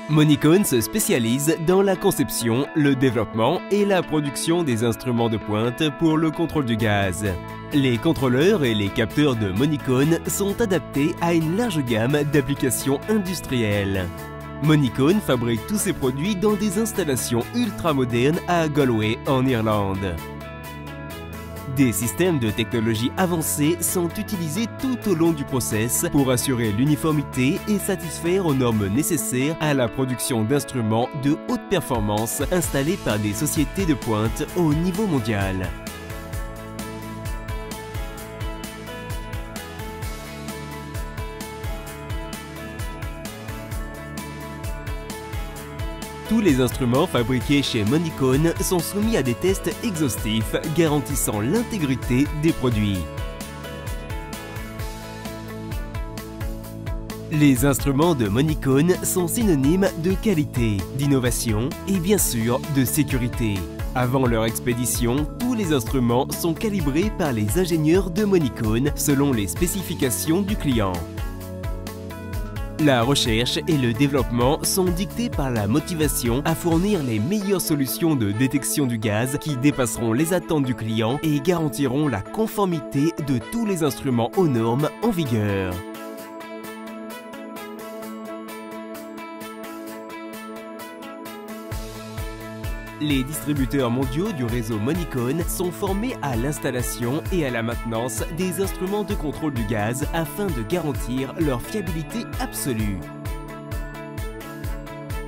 Monicone se spécialise dans la conception, le développement et la production des instruments de pointe pour le contrôle du gaz. Les contrôleurs et les capteurs de Monicone sont adaptés à une large gamme d'applications industrielles. Monicone fabrique tous ses produits dans des installations ultra modernes à Galway, en Irlande. Des systèmes de technologie avancée sont utilisés tout au long du process pour assurer l'uniformité et satisfaire aux normes nécessaires à la production d'instruments de haute performance installés par des sociétés de pointe au niveau mondial. Tous les instruments fabriqués chez Monicone sont soumis à des tests exhaustifs garantissant l'intégrité des produits. Les instruments de Monicone sont synonymes de qualité, d'innovation et bien sûr de sécurité. Avant leur expédition, tous les instruments sont calibrés par les ingénieurs de Monicone selon les spécifications du client. La recherche et le développement sont dictés par la motivation à fournir les meilleures solutions de détection du gaz qui dépasseront les attentes du client et garantiront la conformité de tous les instruments aux normes en vigueur. Les distributeurs mondiaux du réseau Monicone sont formés à l'installation et à la maintenance des instruments de contrôle du gaz afin de garantir leur fiabilité absolue.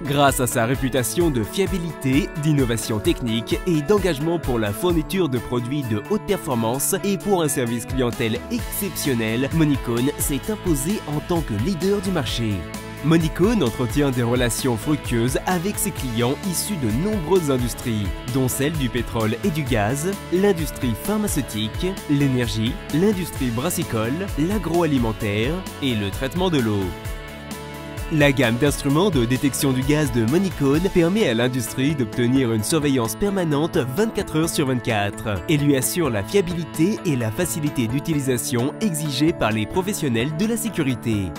Grâce à sa réputation de fiabilité, d'innovation technique et d'engagement pour la fourniture de produits de haute performance et pour un service clientèle exceptionnel, Monicone s'est imposé en tant que leader du marché. Monicone entretient des relations fructueuses avec ses clients issus de nombreuses industries, dont celle du pétrole et du gaz, l'industrie pharmaceutique, l'énergie, l'industrie brassicole, l'agroalimentaire et le traitement de l'eau. La gamme d'instruments de détection du gaz de Monicone permet à l'industrie d'obtenir une surveillance permanente 24 heures sur 24 et lui assure la fiabilité et la facilité d'utilisation exigées par les professionnels de la sécurité.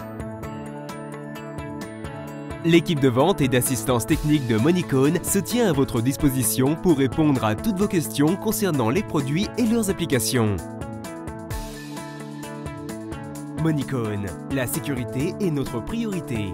L'équipe de vente et d'assistance technique de Monicone se tient à votre disposition pour répondre à toutes vos questions concernant les produits et leurs applications. Monicone, la sécurité est notre priorité.